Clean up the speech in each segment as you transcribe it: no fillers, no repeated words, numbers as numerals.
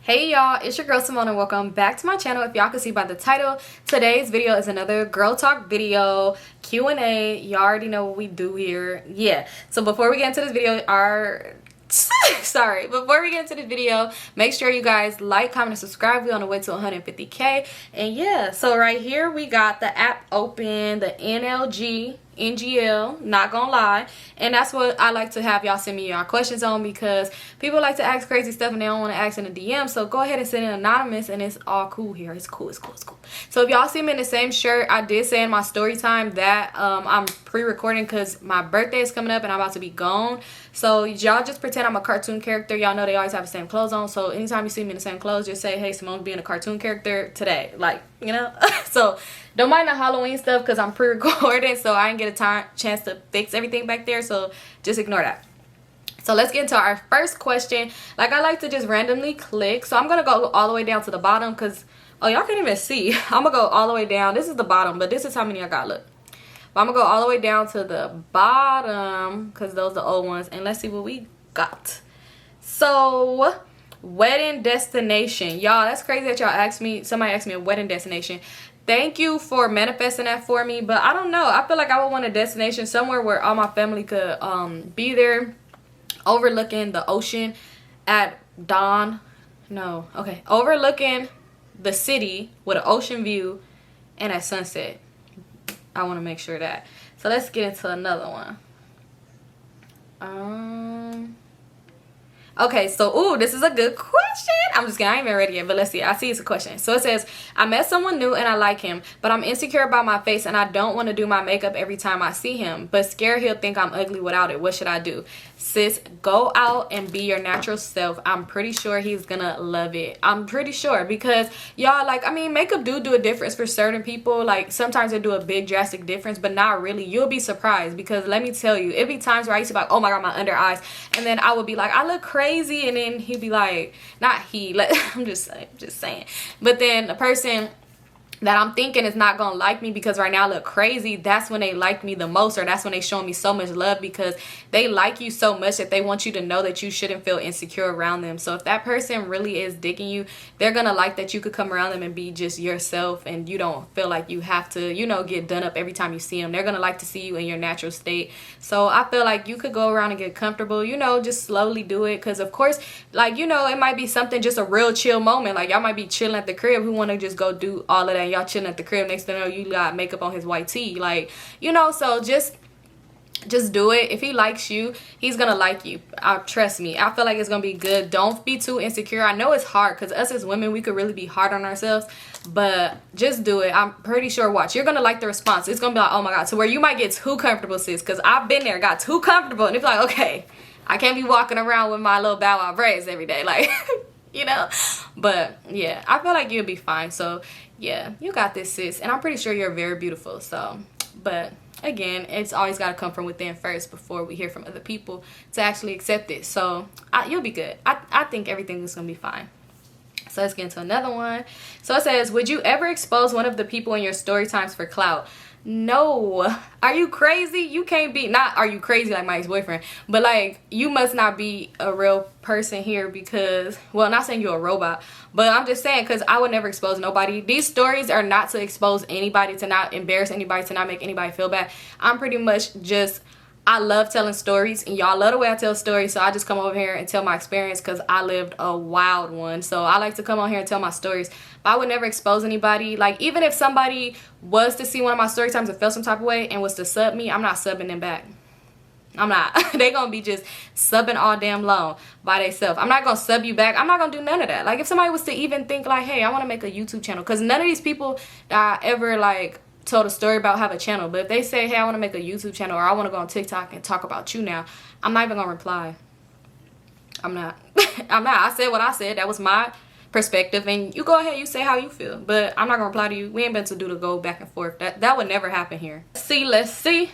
Hey y'all, it's your girl Symone and welcome back to my channel. If y'all can see by the title, today's video is another girl talk video, Q&A. Y'all already know what we do here. Yeah, so before we get into this video, before we get into this video, make sure you guys like, comment, and subscribe. We're on the way to 150k. And yeah, so right here we got the app open, the NGL, not gonna lie, and that's what I like to have y'all send me your questions on, because people like to ask crazy stuff and they don't want to ask in a DM. So go ahead and send it anonymous, and it's all cool here. It's cool. So if y'all see me in the same shirt, I did say in my story time that I'm pre-recording because my birthday is coming up and I'm about to be gone. So y'all just pretend I'm a cartoon character. Y'all know they always have the same clothes on, so anytime you see me in the same clothes, just say, hey, Simone's being a cartoon character today, like, you know. So don't mind the Halloween stuff because I'm pre-recording, so I didn't get a chance to fix everything back there, so just ignore that. So let's get into our first question. Like, I like to just randomly click, so I'm gonna go all the way down to the bottom because, oh, y'all can't even see. I'm gonna go all the way down. This is the bottom, but this is how many I got. Look, but I'm gonna go all the way down to the bottom because those are the old ones, and let's see what we got. So, wedding destination. Y'all, that's crazy that y'all asked me, somebody asked me a wedding destination. Thank you for manifesting that for me, but I don't know. I feel like I would want a destination somewhere where all my family could be there, overlooking the ocean at dawn. No, okay, overlooking the city with an ocean view and at sunset. I want to make sure that. So let's get into another one. Okay, so, ooh, this is a good question. I'm just kidding, I ain't even ready yet, but let's see. I see it's a question. So it says, I met someone new and I like him, but I'm insecure about my face and I don't want to do my makeup every time I see him, but scared he'll think I'm ugly without it. What should I do? Sis, go out and be your natural self. I'm pretty sure he's gonna love it. I'm pretty sure, because y'all, like, I mean, makeup do a difference for certain people. Like, sometimes it do a big drastic difference, but not really. You'll be surprised, because let me tell you, it'd be times where I used to be like, oh my god, my under eyes, and then I would be like, I look crazy, and then he'd be like, not he, like, I'm just saying, but then the person that I'm thinking is not gonna like me because right now I look crazy, that's when they like me the most, or that's when they show me so much love, because they like you so much that they want you to know that you shouldn't feel insecure around them. So if that person really is digging you, they're gonna like that you could come around them and be just yourself, and you don't feel like you have to, you know, get done up every time you see them. They're gonna like to see you in your natural state. So I feel like you could go around and get comfortable, you know, just slowly do it, because of course, like, you know, it might be something, just a real chill moment, like y'all might be chilling at the crib, who want to just go do all of that, y'all chilling at the crib, next thing you know, you got makeup on his white tee, like, you know. So just do it. If he likes you, he's gonna like you. Trust me, I feel like it's gonna be good. Don't be too insecure. I know it's hard because us as women, we could really be hard on ourselves, but just do it. I'm pretty sure, watch, you're gonna like the response. It's gonna be like, oh my god, to where you might get too comfortable, sis, because I've been there, got too comfortable, and it's like, okay, I can't be walking around with my little Bow Wow braids every day, like you know. But yeah, I feel like you'll be fine. So yeah, you got this, sis, and I'm pretty sure you're very beautiful. So, but again, it's always got to come from within first before we hear from other people to actually accept it. So you'll be good. I think everything is gonna be fine. So let's get into another one. So it says, would you ever expose one of the people in your story times for clout? No. Are you crazy? You can't be, not are you crazy like my ex-boyfriend, but like, you must not be a real person here, because, well, I'm not saying you're a robot, but I'm just saying, because I would never expose nobody. These stories are not to expose anybody, to not embarrass anybody, to not make anybody feel bad. I'm pretty much just, I love telling stories, and y'all love the way I tell stories, so I just come over here and tell my experience because I lived a wild one. So I like to come on here and tell my stories. But I would never expose anybody. Like, even if somebody was to see one of my story times and felt some type of way and was to sub me, I'm not subbing them back. I'm not. They gonna be just subbing all damn long by themselves. I'm not gonna sub you back. I'm not gonna do none of that. Like, if somebody was to even think like, hey, I want to make a YouTube channel, because none of these people that I ever like told a story about have a channel, but if they say, hey, I want to make a YouTube channel, or I want to go on TikTok and talk about you now, I'm not even gonna reply. I'm not. I'm not. I said what I said. That was my perspective, and you go ahead, you say how you feel, but I'm not gonna reply to you. We ain't been to do the go back and forth. That would never happen here. Let's see.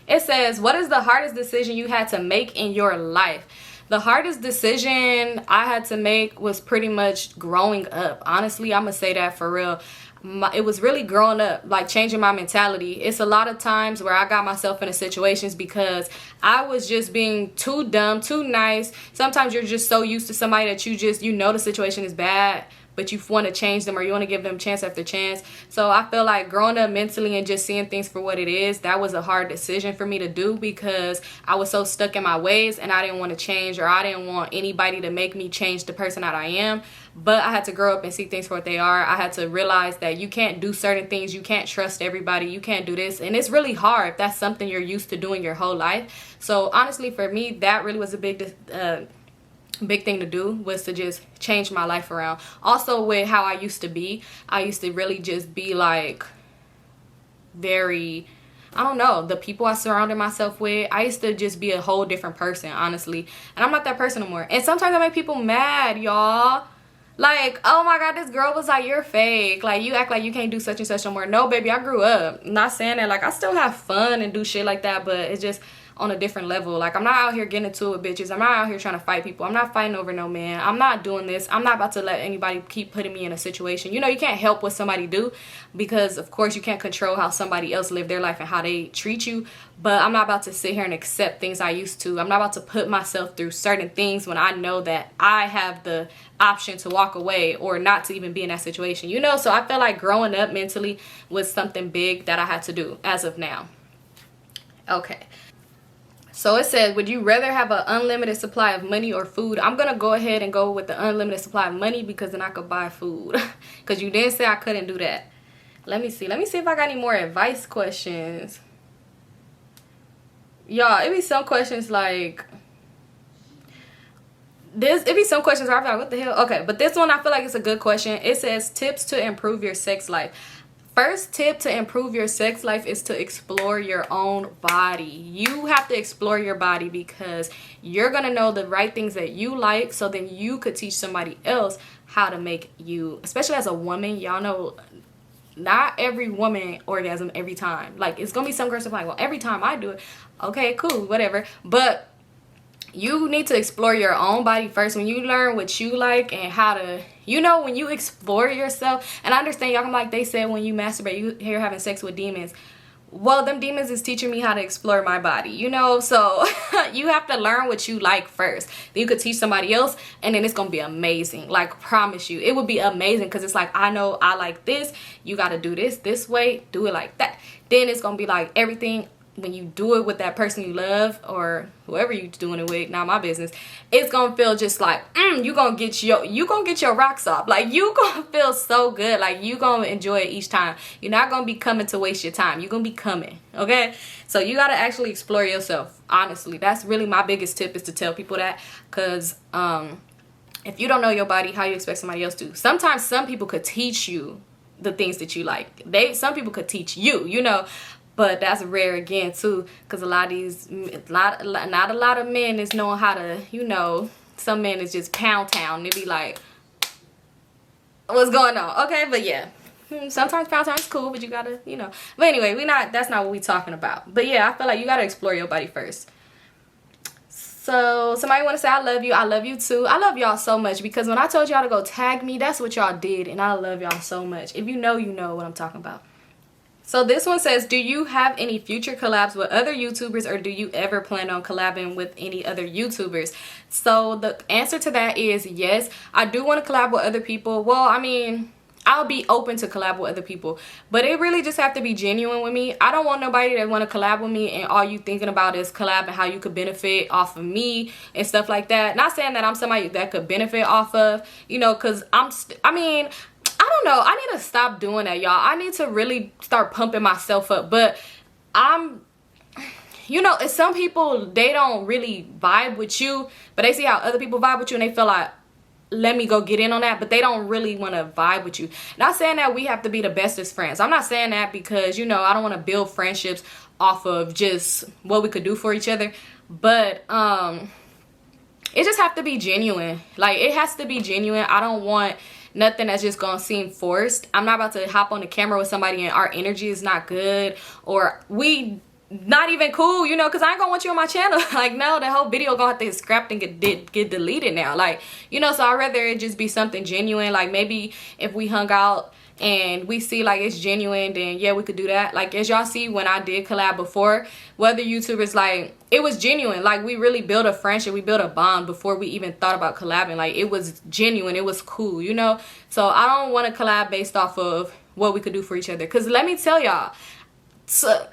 It says, what is the hardest decision you had to make in your life? The hardest decision I had to make was pretty much growing up. Honestly, I'm gonna say that for real. it was really growing up, like changing my mentality. It's a lot of times where I got myself into situations because I was just being too dumb, too nice. Sometimes you're just so used to somebody that you know the situation is bad, but you want to change them or you want to give them chance after chance. So I feel like growing up mentally and just seeing things for what it is, that was a hard decision for me to do because I was so stuck in my ways and I didn't want to change, or I didn't want anybody to make me change the person that I am. But I had to grow up and see things for what they are. I had to realize that you can't do certain things. You can't trust everybody. You can't do this. And it's really hard if that's something you're used to doing your whole life. So honestly, for me, that really was a big thing to do, was to just change my life around. Also with how I used to be, I used to really just be like very, I don't know, the people I surrounded myself with, I used to just be a whole different person, honestly. And I'm not that person no more. And sometimes I make people mad, y'all. Like, oh my God, this girl was like, you're fake. Like, you act like you can't do such and such no more. No, baby, I grew up. I'm not saying that. Like, I still have fun and do shit like that, but it's just on a different level. Like, I'm not out here getting into it with bitches. I'm not out here trying to fight people. I'm not fighting over no man. I'm not doing this. I'm not about to let anybody keep putting me in a situation. You know, you can't help what somebody do because, of course, you can't control how somebody else live their life and how they treat you. But I'm not about to sit here and accept things I used to. I'm not about to put myself through certain things when I know that I have the option to walk away or not to even be in that situation. You know, so I feel like growing up mentally was something big that I had to do as of now. Okay. So it says, would you rather have an unlimited supply of money or food? I'm going to go ahead and go with the unlimited supply of money because then I could buy food. Because you didn't say I couldn't do that. Let me see. Let me see if I got any more advice questions. Y'all, it be some questions like this. It be some questions where I'm like, what the hell? Okay, but this one I feel like it's a good question. It says, tips to improve your sex life. First tip to improve your sex life is to explore your own body. You have to explore your body because you're going to know the right things that you like, so then you could teach somebody else how to make you, especially as a woman, y'all know not every woman orgasm every time. Like, it's going to be some girls that are like, well, every time I do it. Okay, cool, whatever. But you need to explore your own body first. When you learn what you like and how to, you know, when you explore yourself, and I understand y'all, like they said, when you masturbate, you're having sex with demons. Well, them demons is teaching me how to explore my body, you know, so you have to learn what you like first. Then you could teach somebody else, and then it's going to be amazing. Like, promise you, it would be amazing because it's like, I know I like this. You got to do this way, do it like that. Then it's going to be like everything. When you do it with that person you love or whoever you're doing it with, not my business, it's gonna feel just like you gonna get your rocks off. Like, you gonna feel so good. Like, you gonna enjoy it each time. You're not gonna be coming to waste your time. You're gonna be coming, okay? So you gotta actually explore yourself. Honestly, that's really my biggest tip, is to tell people that, because if you don't know your body, how you expect somebody else to? Sometimes some people could teach you the things that you like. Some people could teach you, you know. But that's rare again too, because not a lot of men is knowing how to, you know, some men is just pound town. They be like, what's going on? Okay, but yeah, sometimes pound town is cool, but you gotta, you know. But anyway, that's not what we talking about. But yeah, I feel like you gotta explore your body first. So somebody want to say I love you. I love you too. I love y'all so much, because when I told y'all to go tag me, that's what y'all did, and I love y'all so much. If you know, you know what I'm talking about. So this one says, do you have any future collabs with other YouTubers, or do you ever plan on collabing with any other YouTubers? So the answer to that is yes. I do want to collab with other people. Well, I mean, I'll be open to collab with other people, but it really just have to be genuine with me. I don't want nobody that want to collab with me and all you thinking about is collab and how you could benefit off of me and stuff like that. Not saying that I'm somebody that could benefit off of, you know, because I don't know. I need to stop doing that, y'all. I need to really start pumping myself up. But you know, some people, they don't really vibe with you, but they see how other people vibe with you and they feel like, let me go get in on that, but they don't really want to vibe with you. Not saying that we have to be the bestest friends. I'm not saying that because, you know, I don't want to build friendships off of just what we could do for each other. But it just have to be genuine. Like, it has to be genuine. I don't want nothing that's just gonna seem forced. I'm not about to hop on the camera with somebody and our energy is not good, or we not even cool, you know, because I ain't gonna want you on my channel. Like, no, the whole video gonna have to get scrapped and get deleted now. Like, you know, so I'd rather it just be something genuine. Like, maybe if we hung out and we see like it's genuine, then yeah, we could do that. Like as y'all see, when I did collab before with other YouTubers, like it was genuine. Like we really built a friendship, we built a bond before we even thought about collabing. Like it was genuine, it was cool, you know. So I don't want to collab based off of what we could do for each other, because let me tell y'all, so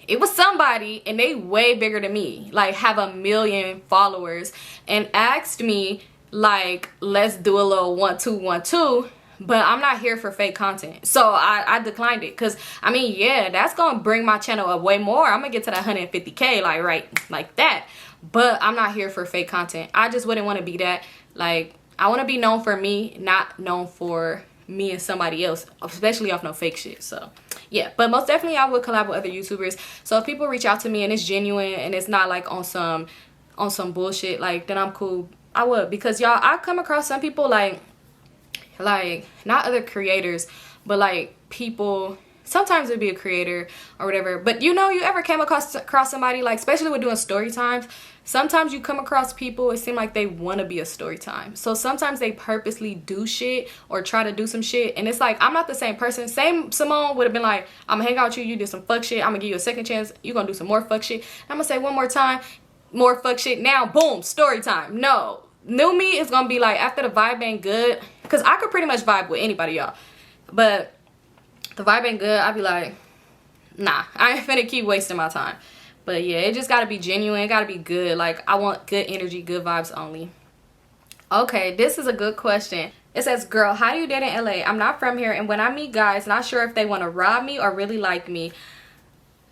it was somebody, and they way bigger than me, like have 1 million followers, and asked me like, let's do a little 1-2-1-2, but I'm not here for fake content. So I declined it, because I mean, yeah, that's gonna bring my channel up way more. I'm gonna get to that 150K like right like that, but I'm not here for fake content. I just wouldn't want to be that. Like I want to be known for me, not known for me and somebody else, especially off no fake shit. So yeah, but most definitely I would collab with other YouTubers. So if people reach out to me and it's genuine and it's not like on some bullshit, like, then I'm cool. I would, because y'all, I come across some people like not other creators, but like people, sometimes it'd be a creator or whatever, but you know, you ever came across somebody, like especially with doing story times, sometimes you come across people, it seems like they want to be a story time. So sometimes they purposely do shit or try to do some shit, and it's like, I'm not the same person. Same Symone would have been like, I'm gonna hang out with you, you did some fuck shit, I'm gonna give you a second chance, you gonna do some more fuck shit, I'm gonna say one more time, more fuck shit, now boom, story time. No, new me is gonna be like, after the vibe ain't good, because I could pretty much vibe with anybody, y'all, but the vibe ain't good, I'd be like, nah, I ain't finna keep wasting my time. But yeah, it just gotta be genuine, it gotta be good. Like I want good energy, good vibes only. Okay, this is a good question. It says, girl, how do you date in LA? I'm not from here, and when I meet guys, not sure if they want to rob me or really like me.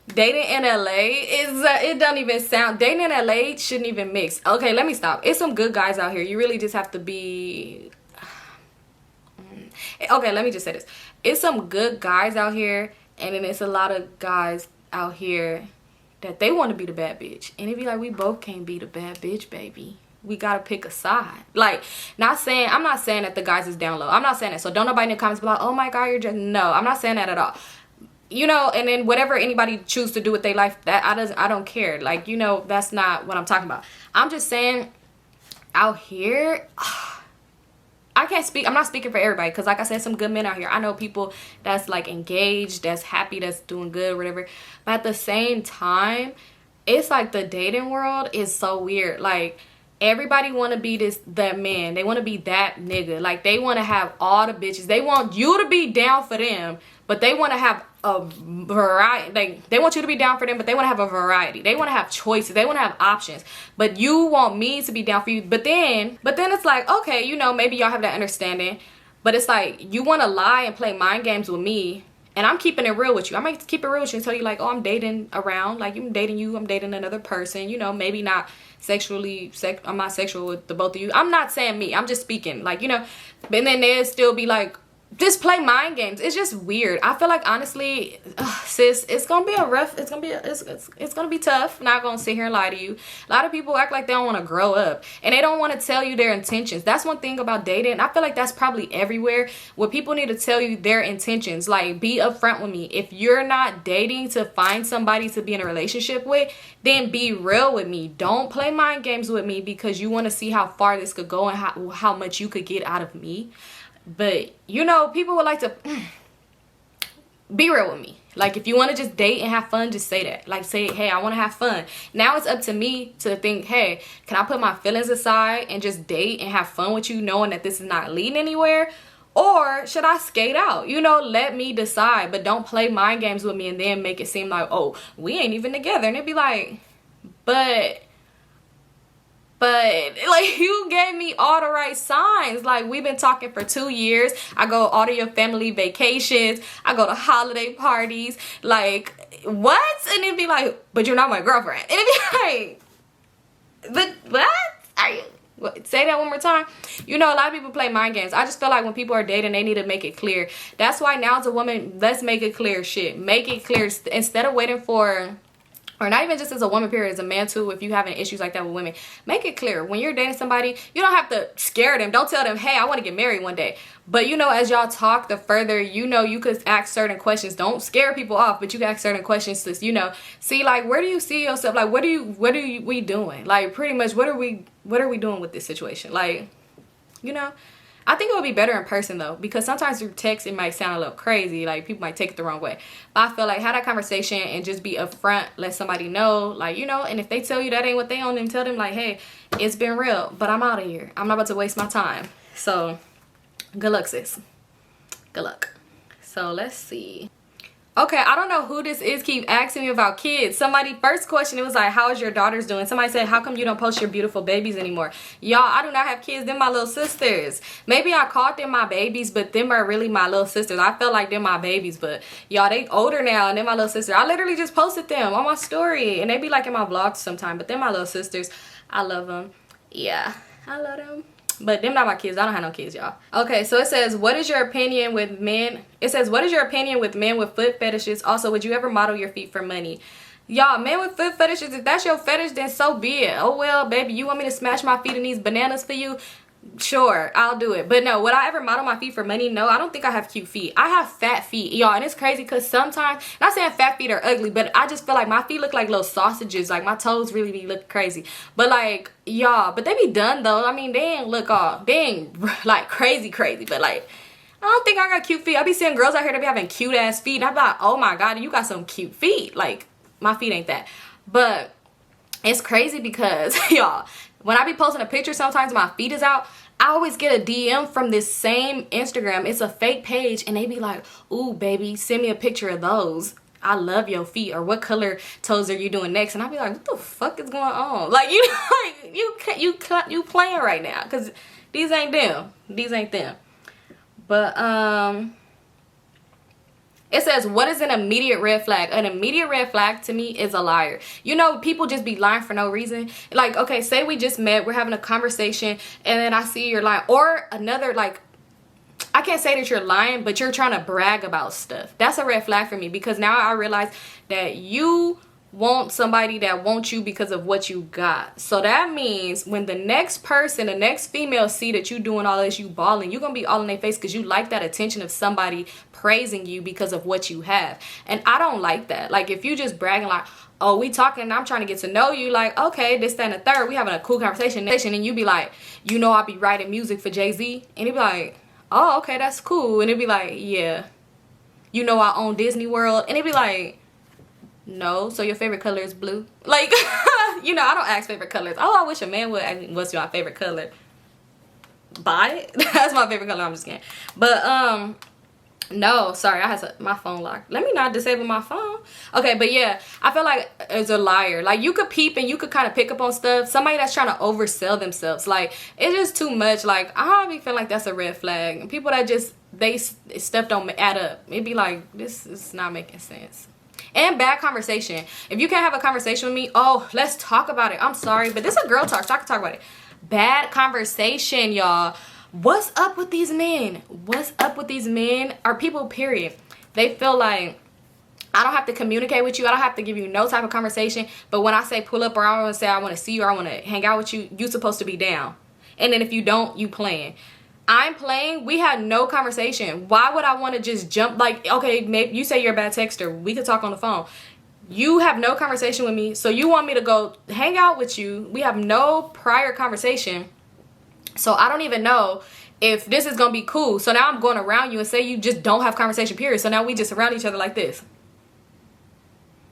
Dating in LA is it don't even sound, dating in LA shouldn't even mix. Okay, let me stop. It's some good guys out here. You really just have to be, okay, let me just say this. It's some good guys out here, and then it's a lot of guys out here that they want to be the bad bitch, and it be like, we both can't be the bad bitch, baby. We gotta pick a side. Like, I'm not saying that the guys is down low. I'm not saying that. So don't nobody in the comments be like, oh my god, you're just, no, I'm not saying that at all. You know, and then whatever anybody choose to do with their life, that I don't care. Like, you know, that's not what I'm talking about. I'm just saying, out here, I can't speak, I'm not speaking for everybody, because like I said, some good men out here. I know people that's like engaged, that's happy, that's doing good, whatever. But at the same time, it's like the dating world is so weird. Like everybody want to be that man. They want to be that nigga. Like they want to have all the bitches. They want you to be down for them, but they want to have a variety. Like they want you to be down for them, but they want to have a variety. They want to have choices. They want to have options. But you want me to be down for you. But then it's like, okay, you know, maybe y'all have that understanding. But it's like, you want to lie and play mind games with me, and I'm keeping it real with you. I might keep it real with you and tell you like, oh, I'm dating around. Like I'm dating you. I'm dating another person. You know, maybe not sexually. I'm not sexual with the both of you. I'm not saying me. I'm just speaking. Like, you know. But then they'll still be like, just play mind games. It's just weird. I feel like, honestly, sis, it's gonna be a rough, it's gonna be tough. Not gonna sit here and lie to you. A lot of people act like they don't want to grow up, and they don't want to tell you their intentions. That's one thing about dating. I feel like that's probably everywhere, where people need to tell you their intentions. Like, be upfront with me. If you're not dating to find somebody to be in a relationship with, then be real with me. Don't play mind games with me because you want to see how far this could go and how much you could get out of me. But you know, people would like to be real with me. Like, if you want to just date and have fun, just say that. Like, say, hey, I want to have fun. Now it's up to me to think, hey, can I put my feelings aside and just date and have fun with you, knowing that this is not leading anywhere? Or should I skate out? You know, let me decide. But don't play mind games with me and then make it seem like, oh, we ain't even together. And it'd be like, but like, you gave me all the right signs. Like, we've been talking for 2 years. I go all to your family vacations. I go to holiday parties. Like, what? And it'd be like, but you're not my girlfriend. And it'd be like, but what? Are you? What? Say that one more time. You know, a lot of people play mind games. I just feel like when people are dating, they need to make it clear. That's why now as a woman, let's make it clear. Shit, make it clear. Instead of waiting for, or not even just as a woman, period, as a man too, if you having issues like that with women, make it clear. When you're dating somebody, you don't have to scare them. Don't tell them, hey, I want to get married one day. But you know, as y'all talk, the further, you know, you could ask certain questions. Don't scare people off, but you can ask certain questions to, you know, see, like, where do you see yourself? Like, what are we doing? Like, pretty much, what are we doing with this situation? Like, you know, I think it would be better in person though, because sometimes through text it might sound a little crazy, like people might take it the wrong way. But I feel like have that conversation and just be upfront, let somebody know, like, you know, and if they tell you that ain't what they on, then tell them like, hey, it's been real, but I'm out of here. I'm not about to waste my time. So good luck, sis. Good luck. So let's see. Okay, I don't know who this is, keep asking me about kids. Somebody, first question, it was like, how is your daughters doing? Somebody said, how come you don't post your beautiful babies anymore? Y'all, I do not have kids. They're my little sisters. Maybe I called them my babies, but them are really my little sisters. I felt like they're my babies, but y'all, they older now, and they're my little sisters. I literally just posted them on my story, and they be like in my vlogs sometime, but they're my little sisters. I love them. Yeah, I love them. But them not my kids. I don't have no kids, y'all. Okay, so it says, what is your opinion with men? It says, what is your opinion with men with foot fetishes? Also, would you ever model your feet for money? Y'all, men with foot fetishes, if that's your fetish, then so be it. Oh, well, baby, you want me to smash my feet in these bananas for you? Sure, I'll do it. But no, would I ever model my feet for money? No, I don't think I have cute feet. I have fat feet, y'all, and it's crazy because sometimes, not saying fat feet are ugly, but I just feel like my feet look like little sausages. Like my toes really be looking crazy. But like, y'all, but they be done though. I mean, they ain't look all, they ain't like crazy, but like, I don't think I got cute feet. I be seeing girls out here that be having cute ass feet, and I be like, oh my God, you got some cute feet. Like, my feet ain't that. But it's crazy because, y'all, when I be posting a picture, sometimes my feet is out, I always get a DM from this same Instagram. It's a fake page, and they be like, ooh, baby, send me a picture of those. I love your feet. Or what color toes are you doing next? And I be like, what the fuck is going on? Like, you know, like, you playing right now, because these ain't them. These ain't them. But, it says, what is an immediate red flag? An immediate red flag to me is a liar. You know, people just be lying for no reason. Like, okay, say we just met, we're having a conversation, and then I see you're lying. Or another, like, I can't say that you're lying, but you're trying to brag about stuff. That's a red flag for me, because now I realize that you want somebody that wants you because of what you got. So that means when the next person, the next female see that you doing all this, you balling, you're gonna be all in their face because you like that attention of somebody praising you because of what you have. And I don't like that. Like, if you just bragging like, oh, we talking and I'm trying to get to know you, like, okay, this, that, and the third, we having a cool conversation, and you be like, you know, I be writing music for Jay-Z, and he be like, oh, okay, that's cool. And it be like, yeah, you know, I own Disney World, and it be like, no, so your favorite color is blue? Like, you know, I don't ask favorite colors. Oh, I wish a man would ask me, what's your favorite color? Buy it. That's my favorite color. I'm just kidding. But no, sorry, I had my phone locked. Let me not disable my phone. Okay, but yeah, I feel like it's a liar. Like, you could peep and you could kind of pick up on stuff. Somebody that's trying to oversell themselves, like, it's just too much. Like, I be feeling like that's a red flag. And people that just, stuff don't add up. It'd be like, this is not making sense. And bad conversation. If you can't have a conversation with me, oh, let's talk about it. I'm sorry, but this is a girl talk, so I can talk about it. Bad conversation, y'all. What's up with these men? What's up with these men? Or people, period. They feel like, I don't have to communicate with you. I don't have to give you no type of conversation. But when I say pull up, or I want to say I want to see you, or I want to hang out with you, you're supposed to be down. And then if you don't, you playing. I'm playing. We had no conversation. Why would I want to just jump? Like, okay, maybe you say you're a bad texter. We could talk on the phone. You have no conversation with me, so you want me to go hang out with you. We have no prior conversation, so I don't even know if this is gonna be cool. So now I'm going around you and say you just don't have conversation, period. So now we just around each other like this,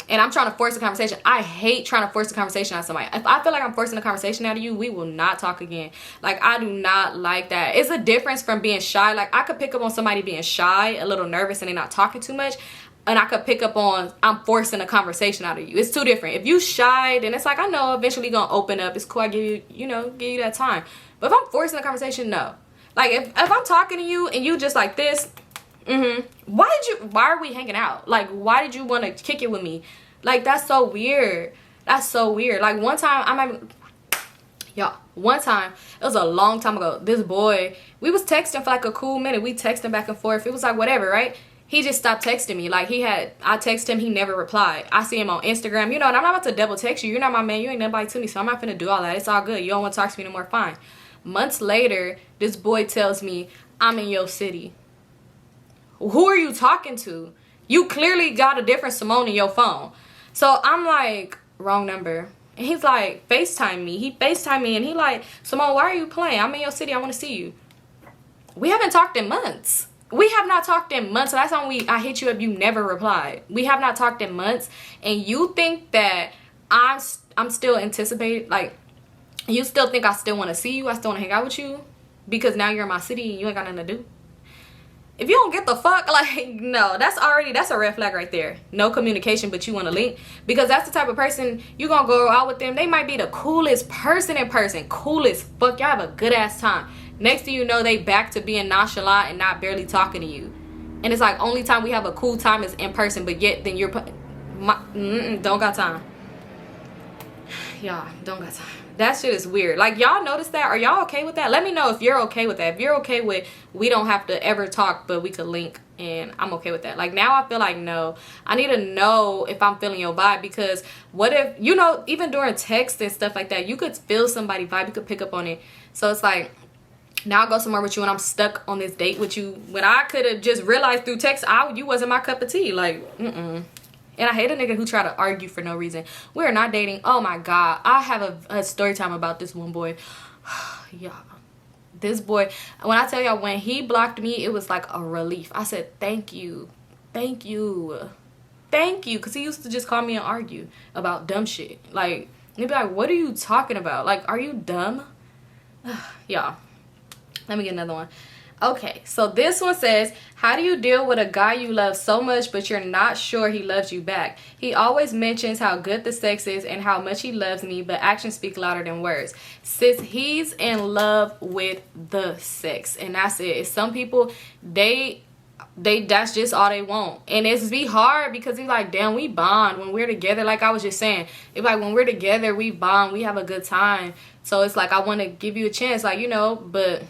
and I'm trying to force a conversation. I hate trying to force a conversation out of somebody. If I feel like I'm forcing a conversation out of you, we will not talk again. Like, I do not like that. It's a difference from being shy. Like, I could pick up on somebody being shy, a little nervous, and they're not talking too much. And I could pick up on, I'm forcing a conversation out of you. It's two different. If you shy, then it's like, I know eventually gonna open up. It's cool. I give you, you know, give you that time. But if I'm forcing a conversation, no. Like, if I'm talking to you and you just like this, why are we hanging out? Like, why did you want to kick it with me? Like, that's so weird. That's so weird. Like, one time, one time, it was a long time ago, this boy, we was texting for like a cool minute. We texting back and forth. It was like whatever, right? He just stopped texting me. Like, I texted him, he never replied. I see him on Instagram, you know, and I'm not about to double text you. You're not my man, you ain't nobody to me, so I'm not finna do all that. It's all good. You don't want to talk to me no more, fine. Months later, this boy tells me, I'm in your city. Who are you talking to? You clearly got a different Symone in your phone. So I'm like, wrong number. And he's like, FaceTime me. He FaceTime me and he like, Symone, why are you playing? I'm in your city, I want to see you. We haven't talked in months. We have not talked in months. So that's when I hit you up, you never replied. We have not talked in months, and you think that I'm still anticipating, like, you still think I still want to see you, I still want to hang out with you because now you're in my city and you ain't got nothing to do. If you don't get the fuck, like, no, that's a red flag right there. No communication, but you want to link, because that's the type of person you gonna go out with them. They might be the coolest person in person, coolest fuck, y'all have a good ass time. Next thing you know, they back to being nonchalant and not barely talking to you. And it's like, only time we have a cool time is in person, but yet then you're don't got time. Y'all don't got time. That shit is weird. Like, y'all notice that? Are y'all okay with that? Let me know if you're okay with that. If you're okay with, we don't have to ever talk, but we could link, and I'm okay with that. Like, now I feel like, no, I need to know if I'm feeling your vibe, because what if, you know, even during text and stuff like that, you could feel somebody's vibe, you could pick up on it. So it's like, now I go somewhere with you and I'm stuck on this date with you when I could have just realized through text, you wasn't my cup of tea. Like, And I hate a nigga who try to argue for no reason. We're not dating. Oh my God. I have a story time about this one boy. Y'all. This boy, when I tell y'all, when he blocked me, it was like a relief. I said, thank you. Thank you. Thank you. Because he used to just call me and argue about dumb shit. Like, he'd be like, what are you talking about? Like, are you dumb? Y'all. Let me get another one. Okay, so this one says, how do you deal with a guy you love so much but you're not sure he loves you back? He always mentions how good the sex is and how much he loves me, but actions speak louder than words. Sis, he's in love with the sex, and that's it. It's some people, they that's just all they want. And it's be hard because he's like, damn, we bond when we're together. Like I was just saying, it's like when we're together, we bond, we have a good time. So it's like, I want to give you a chance, like, you know, but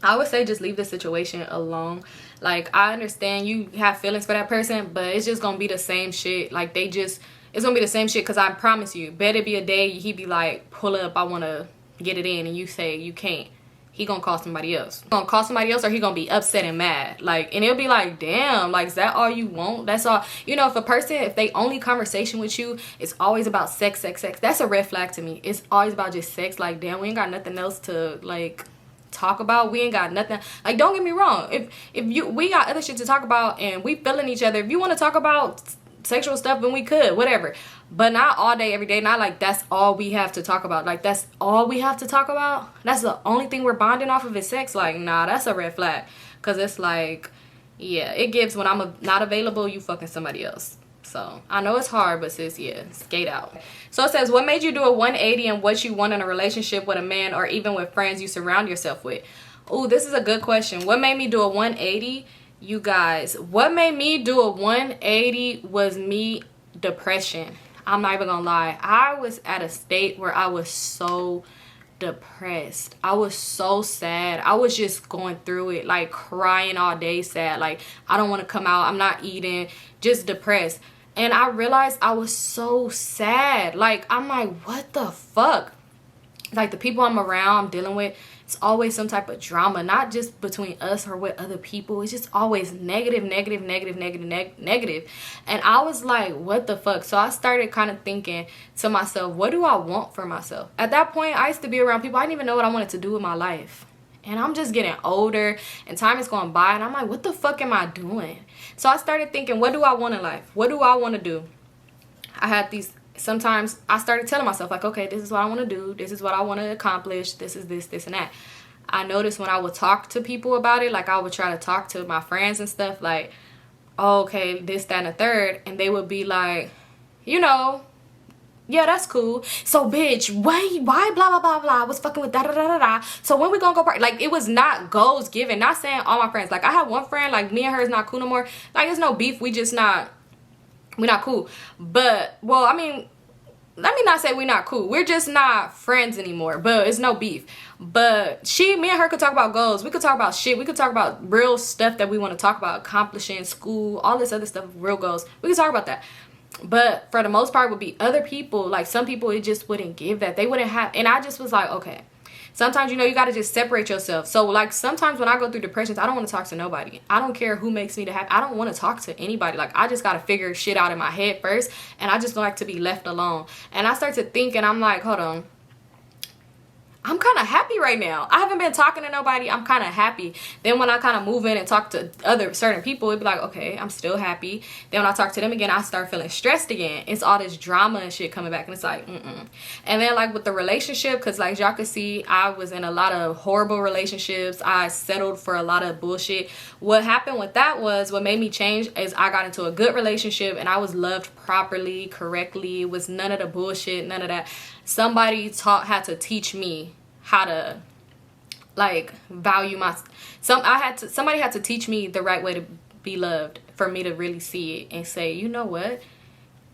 I would say just leave the situation alone. Like, I understand you have feelings for that person, but it's just gonna be the same shit. Like, it's gonna be the same shit, because I promise you, better be a day he be like, pull up, I want to get it in, and you say you can't. He gonna call somebody else. He gonna call somebody else, or he gonna be upset and mad. Like, and it'll be like, damn, like, is that all you want? That's all. You know, if they only conversation with you, it's always about sex, that's a red flag to me. It's always about just sex. Like, damn, we ain't got nothing else to, like, talk about. We ain't got nothing. Like, don't get me wrong, we got other shit to talk about and we feeling each other. If you want to talk about sexual stuff, then we could, whatever, but not all day every day. Not like that's all we have to talk about. Like, that's all we have to talk about, that's the only thing we're bonding off of is sex. Like, nah, that's a red flag, because it's like, yeah, it gives when I'm not available, you fucking somebody else. So I know it's hard, but sis, yeah, skate out. So it says, what made you do a 180 in what you want in a relationship with a man, or even with friends you surround yourself with? Ooh, this is a good question. What made me do a 180? You guys, what made me do a 180 was depression. I'm not even gonna lie. I was at a state where I was so depressed. I was so sad. I was just going through it, like crying all day, sad. Like, I don't want to come out. I'm not eating, just depressed. And I realized I was so sad. Like, I'm like, what the fuck? Like, the people I'm around, I'm dealing with, it's always some type of drama, not just between us or with other people. It's just always negative. And I was like, what the fuck? So I started kind of thinking to myself, what do I want for myself? At that point, I used to be around people. I didn't even know what I wanted to do with my life. And I'm just getting older and time is going by, and I'm like, what the fuck am I doing? So I started thinking, what do I want in life? What do I want to do? I had these, sometimes I started telling myself, like, okay, this is what I want to do. This is what I want to accomplish. This is this, and that. I noticed when I would talk to people about it, like I would try to talk to my friends and stuff, like, oh, okay, this, that, and the third. And they would be like, you know, yeah, that's cool. So, bitch, why blah, blah, blah, blah, I was fucking with da-da-da-da-da. So, when we gonna go party? Like, it was not goals given. Not saying all my friends. Like, I have one friend, like, me and her is not cool no more. Like, there's no beef. We're not cool. But, well, I mean, let me not say we're not cool. We're just not friends anymore. But it's no beef. But me and her could talk about goals. We could talk about shit. We could talk about real stuff that we want to talk about. Accomplishing, school, all this other stuff, real goals. We could talk about that. But for the most part, would be other people. Like, some people, it just wouldn't give that. They wouldn't have. And I just was like, okay. Sometimes, you know, you got to just separate yourself. So, like, sometimes when I go through depressions, I don't want to talk to nobody. I don't care who makes me to happy. I don't want to talk to anybody. Like, I just got to figure shit out in my head first. And I just like to be left alone. And I start to think, and I'm like, hold on. I'm kind of happy right now. I haven't been talking to nobody. I'm kind of happy. Then when I kind of move in and talk to other certain people, it'd be like, okay, I'm still happy. Then when I talk to them again, I start feeling stressed again. It's all this drama and shit coming back, and it's like, And then like with the relationship, because like y'all could see, I was in a lot of horrible relationships. I settled for a lot of bullshit. What happened with that was, what made me change is I got into a good relationship and I was loved properly, correctly. It was none of the bullshit, none of that. Somebody had to teach me how to like value somebody had to teach me the right way to be loved, for me to really see it and say, you know what,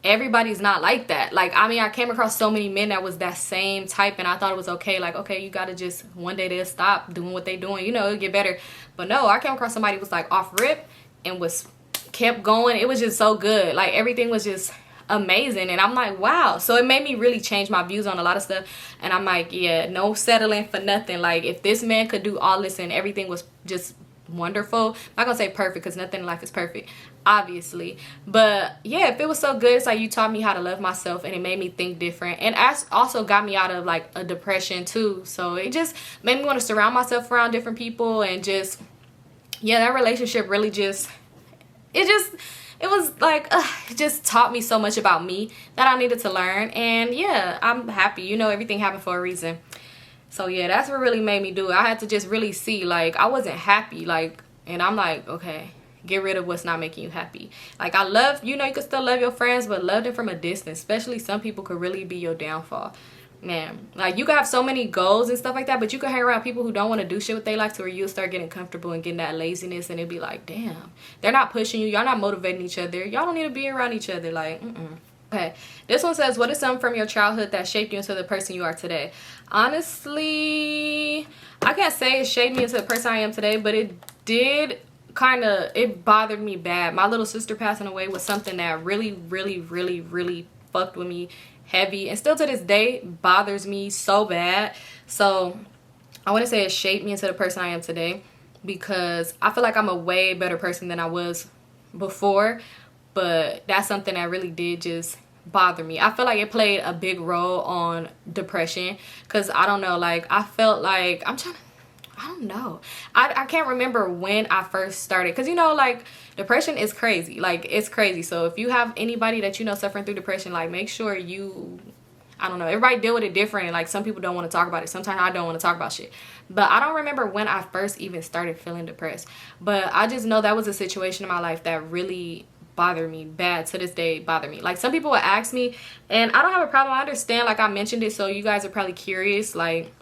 everybody's not like that. Like, I mean, I came across so many men that was that same type, and I thought it was okay, like, okay, you gotta just, one day they'll stop doing what they doing, you know, it'll get better. But no, I came across somebody who was like off rip and kept going. It was just so good. Like, everything was just amazing, and I'm like, wow. So it made me really change my views on a lot of stuff, and I'm like, yeah, no settling for nothing. Like, if this man could do all this and everything was just wonderful, I'm not gonna say perfect, because nothing in life is perfect, obviously, but yeah, if it was so good, it's like you taught me how to love myself, and it made me think different, and also got me out of like a depression too. So it just made me want to surround myself around different people, and just, yeah, that relationship really just, it was like, it just taught me so much about me that I needed to learn. And yeah, I'm happy. You know, everything happened for a reason. So yeah, that's what really made me do it. I had to just really see, like, I wasn't happy, like, and I'm like, okay, get rid of what's not making you happy. Like, I love, you know, you can still love your friends, but love them from a distance. Especially some people could really be your downfall. Man, like, you can have so many goals and stuff like that, but you can hang around people who don't want to do shit what they like, to where you'll start getting comfortable and getting that laziness, and it'd be like, damn, they're not pushing you, y'all not motivating each other, y'all don't need to be around each other. Like, Okay, this one says, what is something from your childhood that shaped you into the person you are today? Honestly, I can't say it shaped me into the person I am today, but it did it bothered me bad. My little sister passing away was something that really, really, really, really fucked with me heavy, and still to this day bothers me so bad. So I want to say it shaped me into the person I am today, because I feel like I'm a way better person than I was before, but that's something that really did just bother me. I feel like it played a big role on depression, because I don't know, like, I felt like I don't know. I can't remember when I first started, because, you know, like, depression is crazy. Like, it's crazy. So if you have anybody that you know suffering through depression, like, make sure you, I don't know, everybody deal with it different. And, like, some people don't want to talk about it. Sometimes I don't want to talk about shit. But I don't remember when I first even started feeling depressed. But I just know that was a situation in my life that really bothered me bad. To this day, bothered me. Like, some people would ask me, and I don't have a problem. I understand, like, I mentioned it, so you guys are probably curious, like,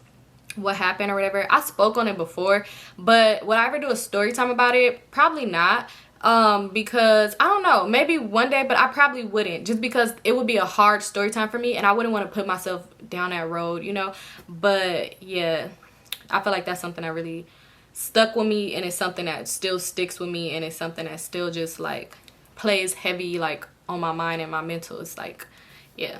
what happened or whatever. I spoke on it before, but would I ever do a story time about it? Probably not, because I don't know, maybe one day, but I probably wouldn't, just because it would be a hard story time for me, and I wouldn't want to put myself down that road, you know. But yeah, I feel like that's something that really stuck with me, and it's something that still sticks with me, and it's something that still just like plays heavy, like, on my mind and my mental. It's like, yeah.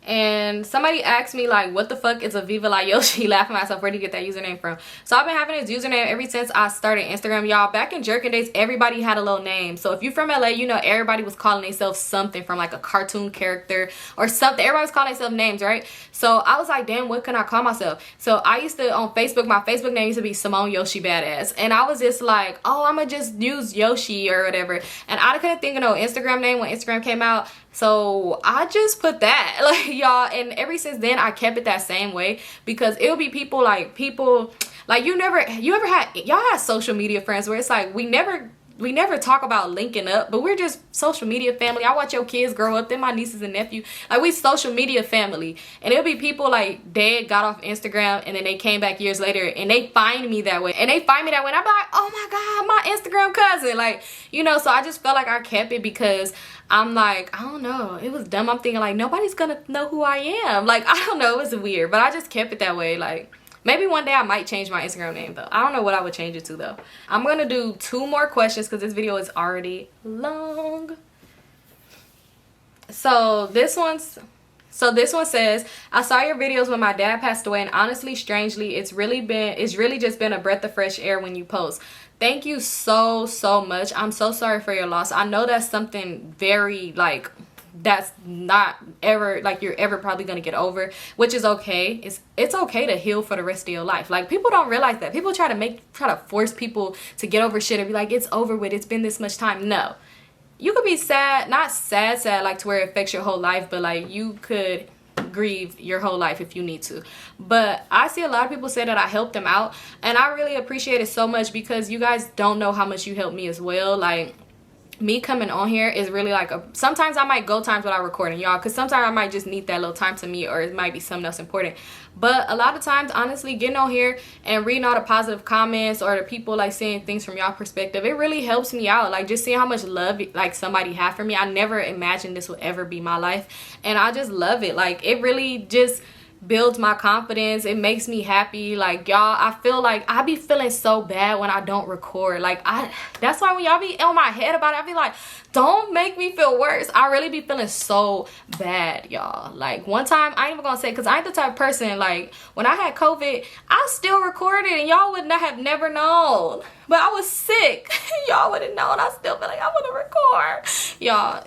And somebody asked me, like, what the fuck is a Vivalayoshii? Laughing at myself, where do you get that username from? So I've been having this username ever since I started Instagram, y'all. Back in Jerkin days, everybody had a little name. So if you're from LA, you know everybody was calling themselves something from like a cartoon character or something. Everybody was calling themselves names, right? So I was like, damn, what can I call myself? So I used to, on Facebook, my Facebook name used to be Symonestorytimes Badass. And I was just like, oh, I'm gonna just use Yoshi or whatever. And I couldn't think of no Instagram name when Instagram came out. So I just put that, like, y'all, and ever since then I kept it that same way, because it'll be people like y'all had social media friends where it's like we never talk about linking up, but we're just social media family. I watch your kids grow up, then my nieces and nephews, like, we social media family. And it'll be people like dad got off Instagram and then they came back years later and they find me that way, and I'm like, oh my god, my Instagram cousin, like, you know. So I just felt like I kept it, because I'm like, I don't know, it was dumb. I'm thinking like nobody's gonna know who I am, like, I don't know, it was weird, but I just kept it that way. Like, maybe one day I might change my Instagram name though. I don't know what I would change it to though. I'm gonna do 2 more questions because this video is already long. So this one says, I saw your videos when my dad passed away, and honestly, strangely, it's really just been a breath of fresh air when you post. Thank you so much. I'm so sorry for your loss. I know that's something very, like, that's not ever like you're ever probably gonna get over, which is okay. It's okay to heal for the rest of your life. Like, people don't realize that. People try to force people to get over shit and be like, it's over with, it's been this much time. No, you could be sad, not sad like to where it affects your whole life, but like you could grieve your whole life if you need to. But I see a lot of people say that I helped them out, and I really appreciate it so much, because you guys don't know how much you helped me as well. Like, me coming on here is really like sometimes I might go times without recording, y'all, because sometimes I might just need that little time to me, or it might be something else important. But a lot of times, honestly, getting on here and reading all the positive comments, or the people like saying things from y'all perspective, it really helps me out. Like, just seeing how much love like somebody had for me. I never imagined this would ever be my life, and I just love it. Like, it really just builds my confidence. It makes me happy. Like, y'all, I feel like I be feeling so bad when I don't record. Like, that's why when y'all be on my head about it, I be like, don't make me feel worse. I really be feeling so bad, y'all. Like, one time, I ain't even gonna say, because I ain't the type of person, like, when I had COVID, I still recorded, and y'all would not have never known. But I was sick. Y'all would have known. I still feel like I want to record. Y'all,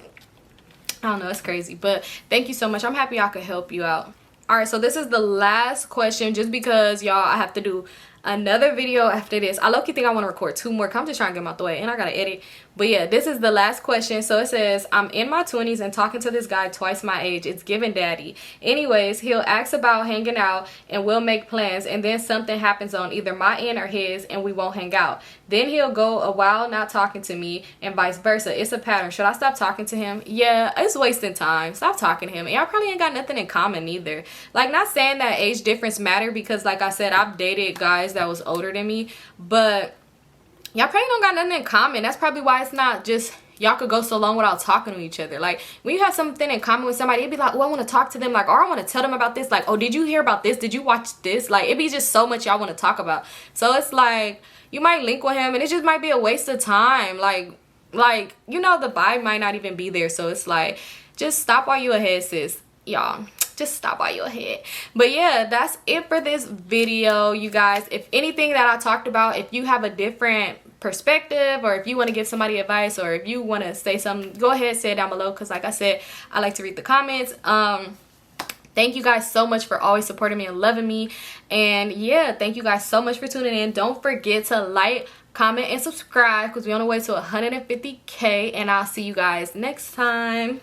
I don't know, it's crazy. But thank you so much. I'm happy I could help you out. Alright, so this is the last question, just because, y'all, I have to do another video after this. I low-key think I want to record 2 more, because I'm just trying to get them out the way, and I gotta edit. But yeah, this is the last question. So it says, I'm in my 20s and talking to this guy twice my age. It's giving daddy. Anyways, he'll ask about hanging out, and we'll make plans, and then something happens on either my end or his, and we won't hang out. Then he'll go a while not talking to me, and vice versa. It's a pattern. Should I stop talking to him? Yeah, it's wasting time. Stop talking to him. And y'all probably ain't got nothing in common either. Like, not saying that age difference matter, because like I said, I've dated guys that was older than me, but y'all probably don't got nothing in common. That's probably why it's not just y'all could go so long without talking to each other. Like, when you have something in common with somebody, it'd be like, oh, I want to talk to them, like, or I want to tell them about this, like, oh, did you hear about this, did you watch this? Like, it'd be just so much y'all want to talk about. So it's like, you might link with him and it just might be a waste of time. Like you know, the vibe might not even be there. So it's like, just stop while you ahead, sis. Y'all, just stop while you're ahead. But yeah, that's it for this video, you guys. If anything that I talked about, if you have a different perspective, or if you want to give somebody advice, or if you want to say something, go ahead, say it down below, because like I said, I like to read the comments. Thank you guys so much for always supporting me and loving me. And yeah, thank you guys so much for tuning in. Don't forget to like, comment, and subscribe, because we're on the way to 150K, and I'll see you guys next time.